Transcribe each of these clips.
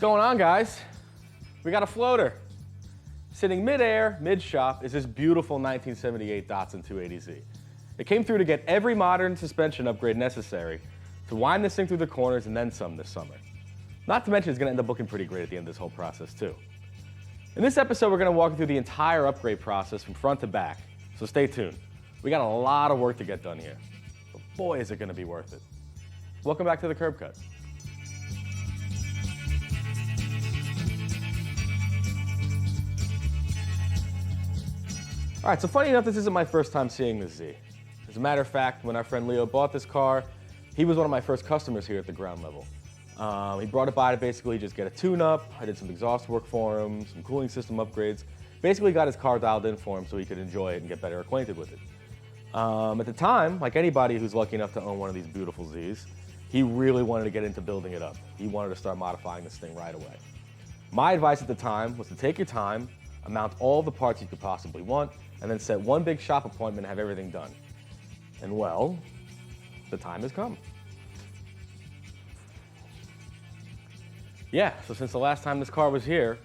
going on, guys? We got a floater. Sitting mid-air, mid-shop, is this beautiful 1978 Datsun 280Z. It came through to get every modern suspension upgrade necessary to wind this thing through the corners and then some this summer. Not to mention it's going to end up looking pretty great at the end of this whole process too. In this episode, we're going to walk you through the entire upgrade process from front to back, so stay tuned. We got a lot of work to get done here, but boy is it going to be worth it. Welcome back to the Curb Cut. All right, so funny enough, this isn't my first time seeing this Z. As a matter of fact, when our friend Leo bought this car, he was one of my first customers here at the ground level. He brought it by to basically just get a tune-up. I did some exhaust work for him, some cooling system upgrades. Basically got his car dialed in for him so he could enjoy it and get better acquainted with it. At the time, like anybody who's lucky enough to own one of these beautiful Zs, he really wanted to get into building it up. He wanted to start modifying this thing right away. My advice at the time was to take your time, amount all the parts you could possibly want, and then set one big shop appointment and have everything done. And well, the time has come. Yeah, so since the last time this car was here,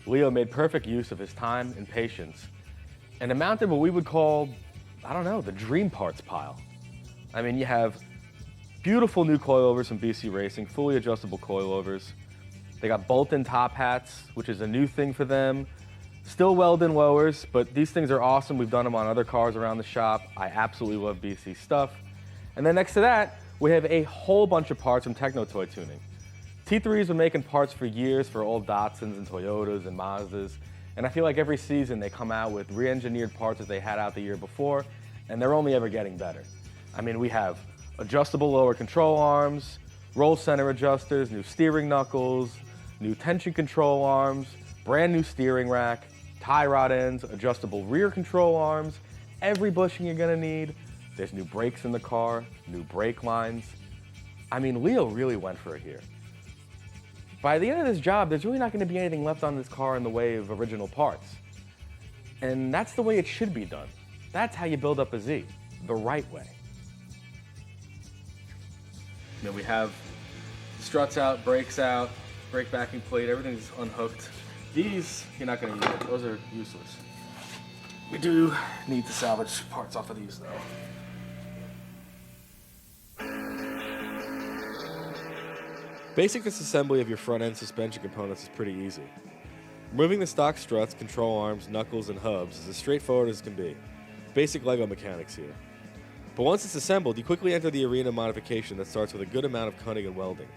Leo made perfect use of his time and patience and amounted what we would call, I don't know, the dream parts pile. I mean, you have beautiful new coilovers from BC Racing, fully adjustable coilovers. They got bolt-in top hats, which is a new thing for them. Still weld-in lowers, but these things are awesome. We've done them on other cars around the shop. I absolutely love BC stuff. And then next to that, we have a whole bunch of parts from Techno Toy Tuning. T3's been making parts for years for old Datsuns and Toyotas and Mazdas, and I feel like every season they come out with re-engineered parts that they had out the year before, and they're only ever getting better. I mean, we have adjustable lower control arms, roll center adjusters, new steering knuckles, new tension control arms, brand new steering rack, tie rod ends, adjustable rear control arms, every bushing you're gonna need. There's new brakes in the car, new brake lines. I mean, Leo really went for it here. By the end of this job, there's really not gonna be anything left on this car in the way of original parts. And that's the way it should be done. That's how you build up a Z, the right way. Then we have struts out, brakes out, brake backing plate, everything's unhooked. These, you're not gonna use it. Those are useless. We do need to salvage parts off of these though. Basic disassembly of your front end suspension components is pretty easy. Removing the stock struts, control arms, knuckles, and hubs is as straightforward as can be. Basic Lego mechanics here. But once it's assembled, you quickly enter the arena of modification that starts with a good amount of cutting and welding.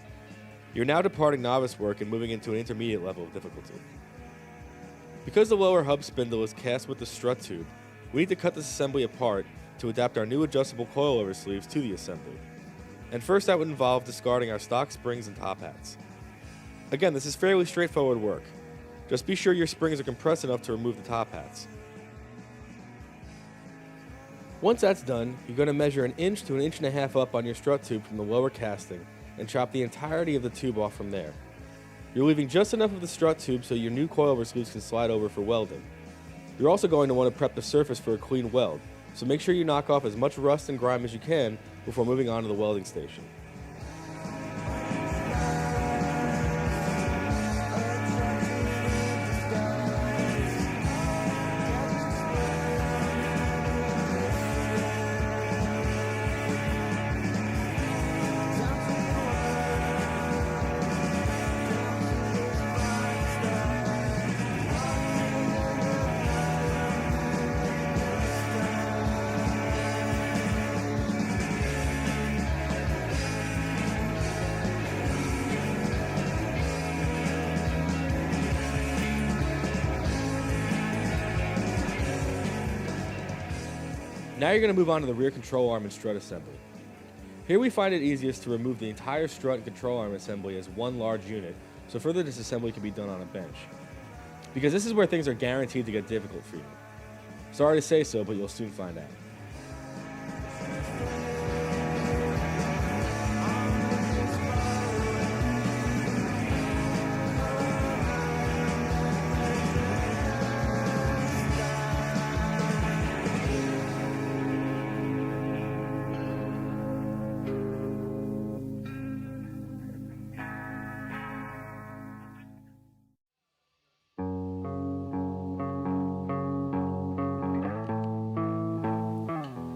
You're now departing novice work and moving into an intermediate level of difficulty. Because the lower hub spindle is cast with the strut tube, we need to cut this assembly apart to adapt our new adjustable coilover sleeves to the assembly. And first that would involve discarding our stock springs and top hats. Again, this is fairly straightforward work. Just be sure your springs are compressed enough to remove the top hats. Once that's done, you're going to measure 1 inch to 1.5 inches up on your strut tube from the lower casting and chop the entirety of the tube off from there. You're leaving just enough of the strut tube so your new coilover sleeves can slide over for welding. You're also going to want to prep the surface for a clean weld, so make sure you knock off as much rust and grime as you can before moving on to the welding station. Now you're going to move on to the rear control arm and strut assembly. Here we find it easiest to remove the entire strut and control arm assembly as one large unit, so further disassembly can be done on a bench. Because this is where things are guaranteed to get difficult for you. Sorry to say so, but you'll soon find out.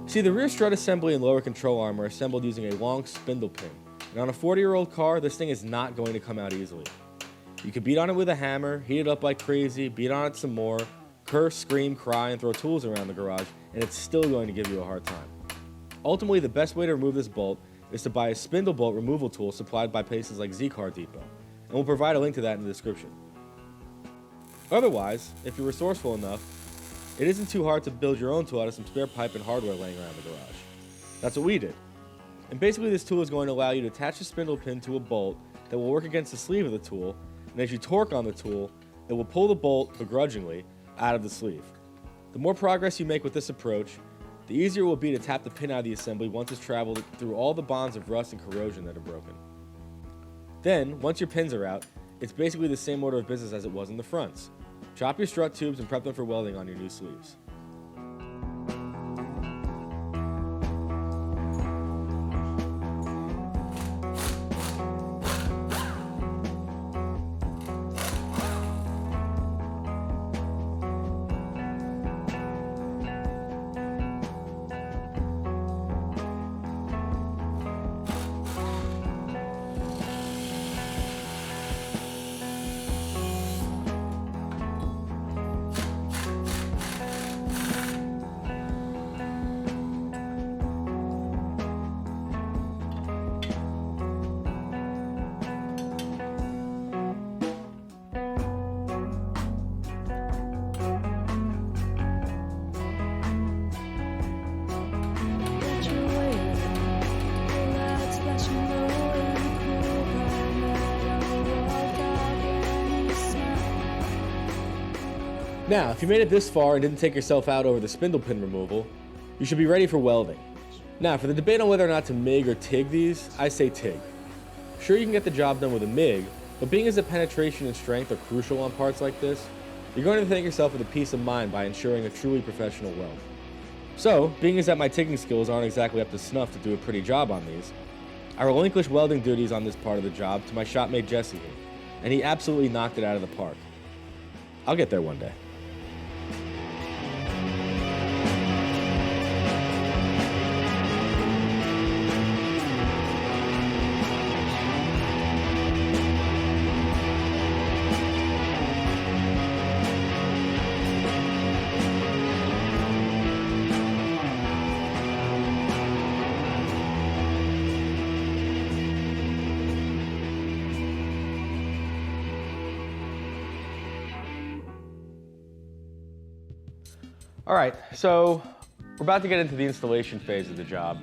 See, the rear strut assembly and lower control arm are assembled using a long spindle pin, and on a 40-year-old car, this thing is not going to come out easily. You can beat on it with a hammer, heat it up like crazy, beat on it some more, curse, scream, cry, and throw tools around the garage, and it's still going to give you a hard time. Ultimately, the best way to remove this bolt is to buy a spindle bolt removal tool supplied by places like Z-Car Depot, and we'll provide a link to that in the description. Otherwise, if you're resourceful enough, it isn't too hard to build your own tool out of some spare pipe and hardware laying around the garage. That's what we did. And basically this tool is going to allow you to attach the spindle pin to a bolt that will work against the sleeve of the tool, and as you torque on the tool, it will pull the bolt, begrudgingly, out of the sleeve. The more progress you make with this approach, the easier it will be to tap the pin out of the assembly once it's traveled through all the bonds of rust and corrosion that are broken. Then, once your pins are out, it's basically the same order of business as it was in the fronts. Chop your strut tubes and prep them for welding on your new sleeves. Now, if you made it this far and didn't take yourself out over the spindle pin removal, you should be ready for welding. Now, for the debate on whether or not to MIG or TIG these, I say TIG. Sure, you can get the job done with a MIG, but being as the penetration and strength are crucial on parts like this, you're going to thank yourself for the peace of mind by ensuring a truly professional weld. So, being as that my TIGging skills aren't exactly up to snuff to do a pretty job on these, I relinquished welding duties on this part of the job to my shopmate Jesse here, and he absolutely knocked it out of the park. I'll get there one day. All right, so we're about to get into the installation phase of the job,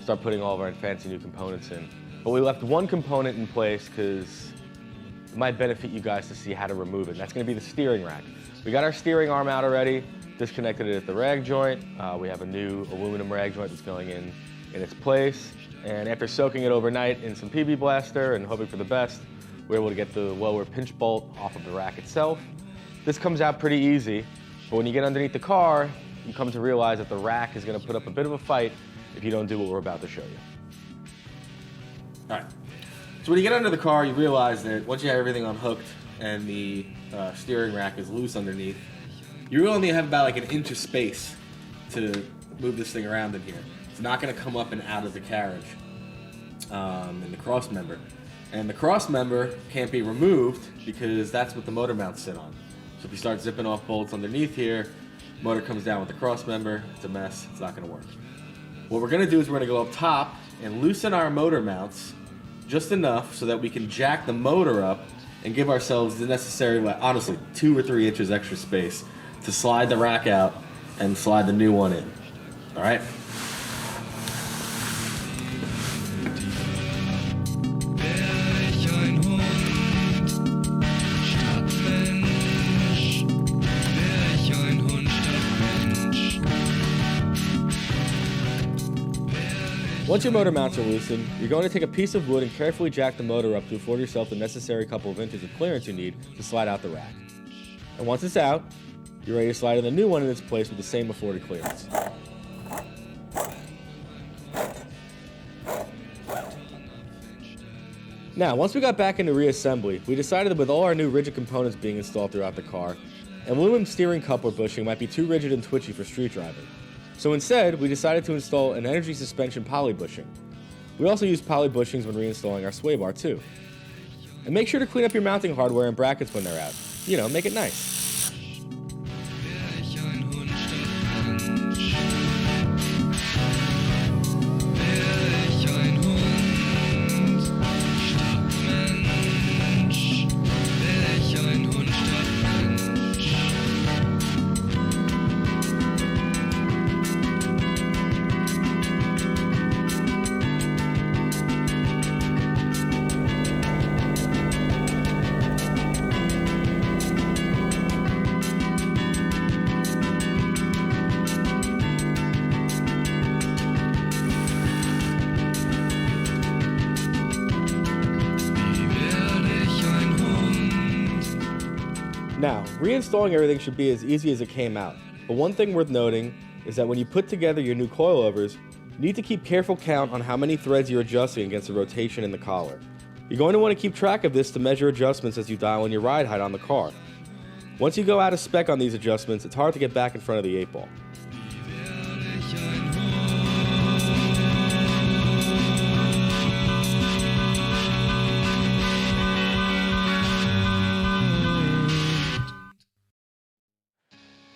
start putting all of our fancy new components in. But we left one component in place because it might benefit you guys to see how to remove it. And that's gonna be the steering rack. We got our steering arm out already, disconnected it at the rag joint. We have a new aluminum rag joint that's going in its place. And after soaking it overnight in some PB Blaster and hoping for the best, we're able to get the lower pinch bolt off of the rack itself. This comes out pretty easy. But when you get underneath the car, you come to realize that the rack is going to put up a bit of a fight if you don't do what we're about to show you. All right. So when you get under the car, you realize that once you have everything unhooked and the steering rack is loose underneath, you really only have about like an inch of space to move this thing around in here. It's not going to come up and out of the carriage in the cross member. And the cross member can't be removed because that's what the motor mounts sit on. So if you start zipping off bolts underneath here, motor comes down with the cross member, it's a mess, it's not gonna work. What we're gonna do is we're gonna go up top and loosen our motor mounts just enough so that we can jack the motor up and give ourselves the necessary, honestly, 2 or 3 inches extra space to slide the rack out and slide the new one in, all right? Once your motor mounts are loosened, you're going to take a piece of wood and carefully jack the motor up to afford yourself the necessary couple of inches of clearance you need to slide out the rack. And once it's out, you're ready to slide in the new one in its place with the same afforded clearance. Now, once we got back into reassembly, we decided that with all our new rigid components being installed throughout the car, an aluminum steering coupler bushing might be too rigid and twitchy for street driving. So instead, we decided to install an energy suspension poly bushing. We also use poly bushings when reinstalling our sway bar too. And make sure to clean up your mounting hardware and brackets when they're out. You know, make it nice. Now, reinstalling everything should be as easy as it came out, but one thing worth noting is that when you put together your new coilovers, you need to keep careful count on how many threads you're adjusting against the rotation in the collar. You're going to want to keep track of this to measure adjustments as you dial in your ride height on the car. Once you go out of spec on these adjustments, it's hard to get back in front of the 8 ball.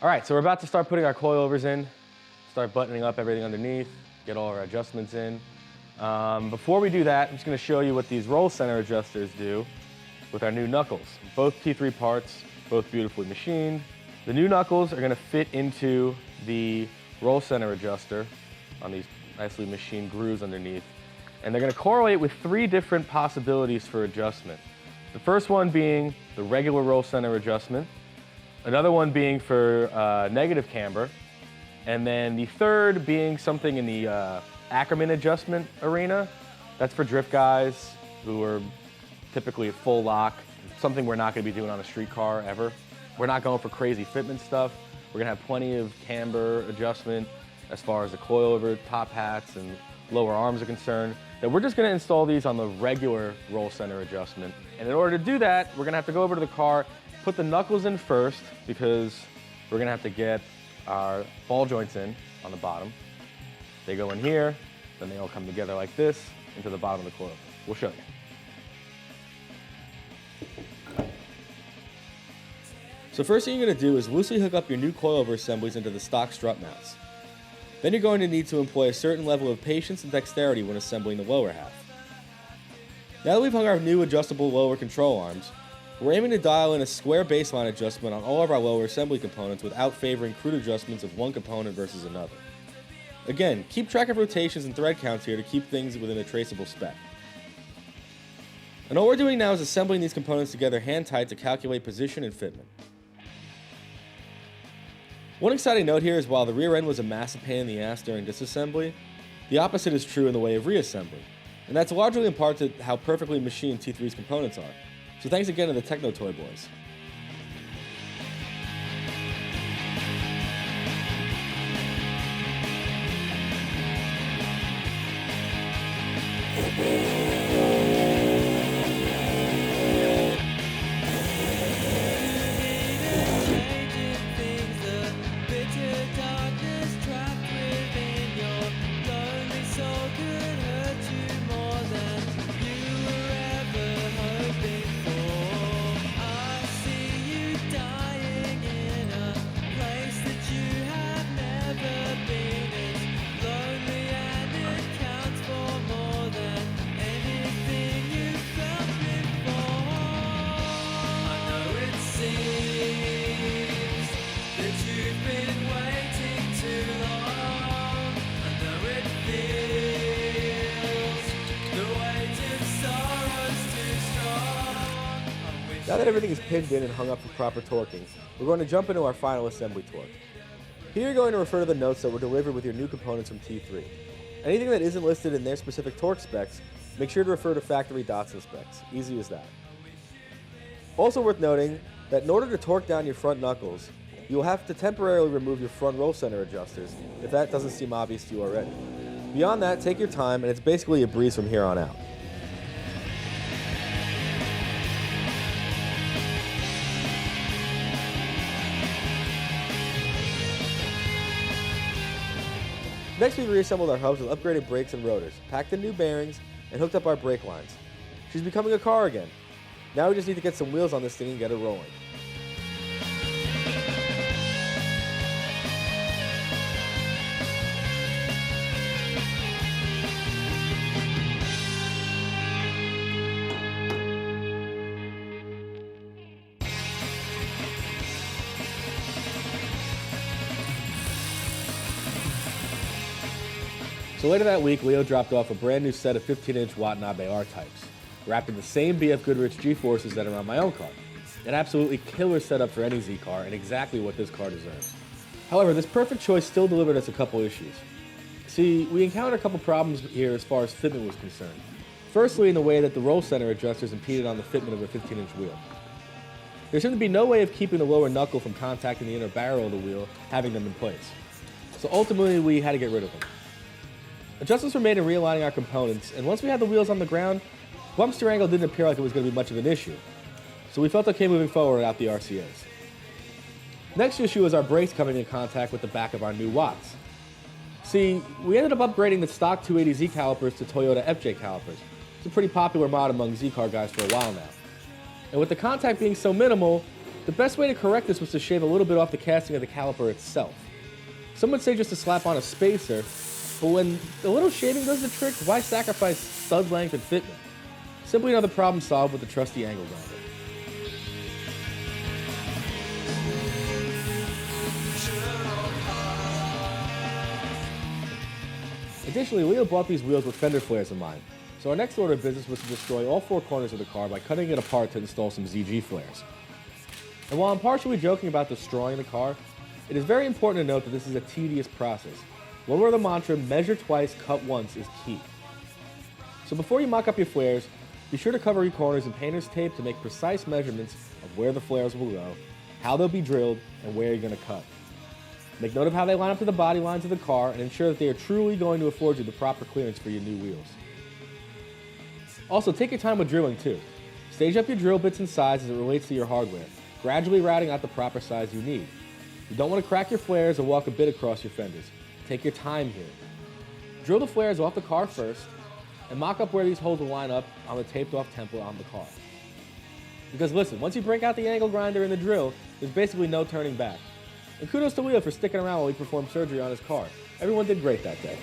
All right, so we're about to start putting our coilovers in, start buttoning up everything underneath, get all our adjustments in. Before we do that, I'm just gonna show you what these roll center adjusters do with our new knuckles. Both T3 parts, both beautifully machined. The new knuckles are gonna fit into the roll center adjuster on these nicely machined grooves underneath. And they're gonna correlate with 3 different possibilities for adjustment. The first one being the regular roll center adjustment, another one being for negative camber, and then the third being something in the Ackerman adjustment arena. That's for drift guys who are typically full lock, something we're not gonna be doing on a street car ever. We're not going for crazy fitment stuff. We're gonna have plenty of camber adjustment as far as the coilover, top hats, and lower arms are concerned. That we're just gonna install these on the regular roll center adjustment. And in order to do that, we're gonna have to go over to the car, put the knuckles in first because we're gonna have to get our ball joints in on the bottom. They go in here, then they all come together like this into the bottom of the coilover. We'll show you. So first thing you're gonna do is loosely hook up your new coilover assemblies into the stock strut mounts. Then you're going to need to employ a certain level of patience and dexterity when assembling the lower half. Now that we've hung our new adjustable lower control arms, we're aiming to dial in a square baseline adjustment on all of our lower assembly components without favoring crude adjustments of one component versus another. Again, keep track of rotations and thread counts here to keep things within a traceable spec. And all we're doing now is assembling these components together hand tight to calculate position and fitment. One exciting note here is while the rear end was a massive pain in the ass during disassembly, the opposite is true in the way of reassembly. And that's largely in part to how perfectly machined T3's components are. So thanks again to the Techno Toy boys. Now that everything is pinned in and hung up for proper torquing, we're going to jump into our final assembly torque. Here you're going to refer to the notes that were delivered with your new components from T3. Anything that isn't listed in their specific torque specs, make sure to refer to factory Datsun specs. Easy as that. Also worth noting that in order to torque down your front knuckles, you will have to temporarily remove your front roll center adjusters if that doesn't seem obvious to you already. Beyond that, take your time and it's basically a breeze from here on out. Next, we reassembled our hubs with upgraded brakes and rotors, packed in new bearings, and hooked up our brake lines. She's becoming a car again. Now we just need to get some wheels on this thing and get it rolling. So later that week, Leo dropped off a brand new set of 15-inch Watanabe R-types, wrapped in the same BF Goodrich G-forces that are on my own car. An absolutely killer setup for any Z car and exactly what this car deserves. However, this perfect choice still delivered us a couple issues. See, we encountered a couple problems here as far as fitment was concerned. Firstly, in the way that the roll center adjusters impeded on the fitment of a 15-inch wheel. There seemed to be no way of keeping the lower knuckle from contacting the inner barrel of the wheel, having them in place. So ultimately, we had to get rid of them. Adjustments were made in realigning our components, and once we had the wheels on the ground, bump steer angle didn't appear like it was going to be much of an issue. So we felt okay moving forward without the RCAs. Next issue was our brakes coming in contact with the back of our new Watts. See, we ended up upgrading the stock 280Z calipers to Toyota FJ calipers. It's a pretty popular mod among Z car guys for a while now. And with the contact being so minimal, the best way to correct this was to shave a little bit off the casting of the caliper itself. Some would say just to slap on a spacer, but when a little shaving does the trick, why sacrifice stud length and fitment? Simply another problem solved with the trusty angle grinder. Additionally, Leo bought these wheels with fender flares in mind, so our next order of business was to destroy all four corners of the car by cutting it apart to install some ZG flares. And while I'm partially joking about destroying the car, it is very important to note that this is a tedious process. One where the mantra, measure twice, cut once, is key. So before you mock up your flares, be sure to cover your corners in painter's tape to make precise measurements of where the flares will go, how they'll be drilled, and where you're going to cut. Make note of how they line up to the body lines of the car and ensure that they are truly going to afford you the proper clearance for your new wheels. Also, take your time with drilling too. Stage up your drill bits and size as it relates to your hardware, gradually routing out the proper size you need. You don't want to crack your flares or walk a bit across your fenders. Take your time here. Drill the flares off the car first and mock up where these holes will line up on the taped off template on the car. Because listen, once you break out the angle grinder and the drill, there's basically no turning back. And kudos to Leo for sticking around while he performed surgery on his car. Everyone did great that day.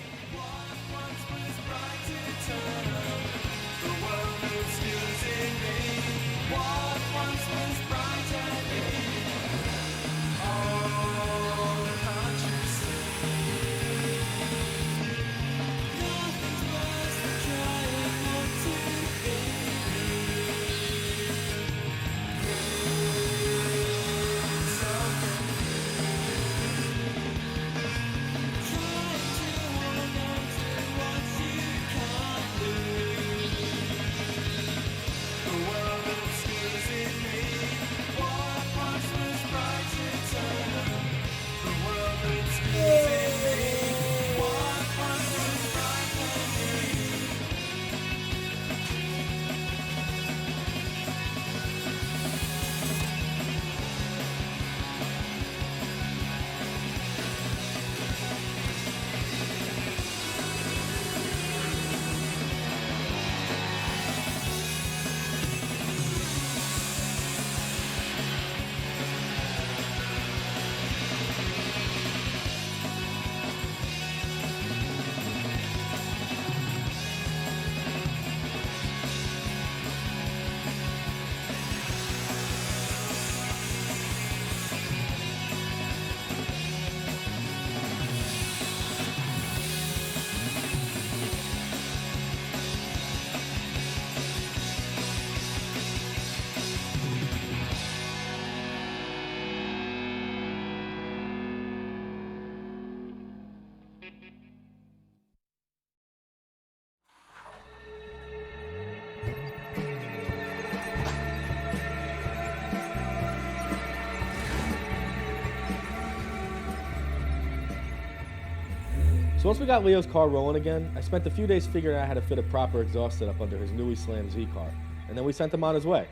So once we got Leo's car rolling again, I spent a few days figuring out how to fit a proper exhaust setup under his newly slammed Z car, and then we sent him on his way.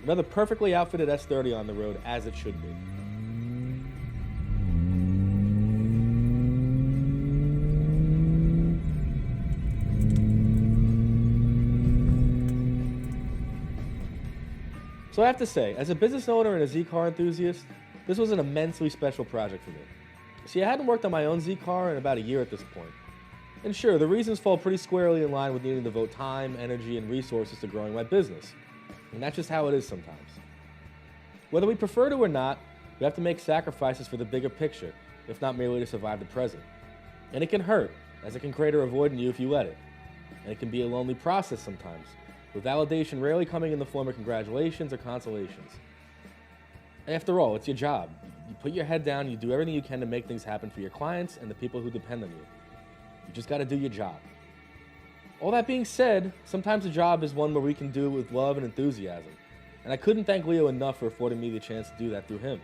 Another perfectly outfitted S30 on the road, as it should be. So I have to say, as a business owner and a Z-car enthusiast, this was an immensely special project for me. See, I hadn't worked on my own Z-car in about a year at this point. And sure, the reasons fall pretty squarely in line with needing to devote time, energy, and resources to growing my business. And that's just how it is sometimes. Whether we prefer to or not, we have to make sacrifices for the bigger picture, if not merely to survive the present. And it can hurt, as it can create a void in you if you let it. And it can be a lonely process sometimes, with validation rarely coming in the form of congratulations or consolations. After all, it's your job. You put your head down, you do everything you can to make things happen for your clients and the people who depend on you. You just gotta do your job. All that being said, sometimes a job is one where we can do it with love and enthusiasm. And I couldn't thank Leo enough for affording me the chance to do that through him.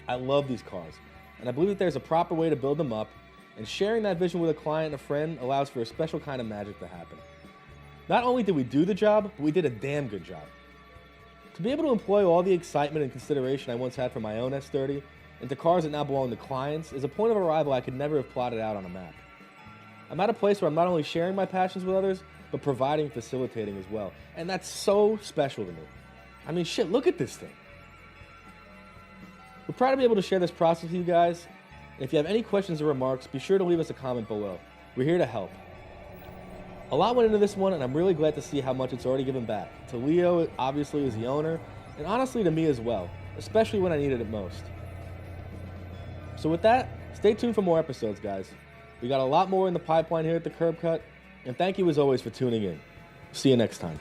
I love these cars, and I believe that there's a proper way to build them up, and sharing that vision with a client and a friend allows for a special kind of magic to happen. Not only did we do the job, but we did a damn good job. To be able to employ all the excitement and consideration I once had for my own S30 into cars that now belong to clients is a point of arrival I could never have plotted out on a map. I'm at a place where I'm not only sharing my passions with others, but providing and facilitating as well. And that's so special to me. I mean, shit, look at this thing. We're proud to be able to share this process with you guys. And if you have any questions or remarks, be sure to leave us a comment below. We're here to help. A lot went into this one, and I'm really glad to see how much it's already given back. To Leo, obviously, as the owner, and honestly to me as well, especially when I needed it most. So with that, stay tuned for more episodes, guys. We got a lot more in the pipeline here at the Curb Cut, and thank you as always for tuning in. See you next time.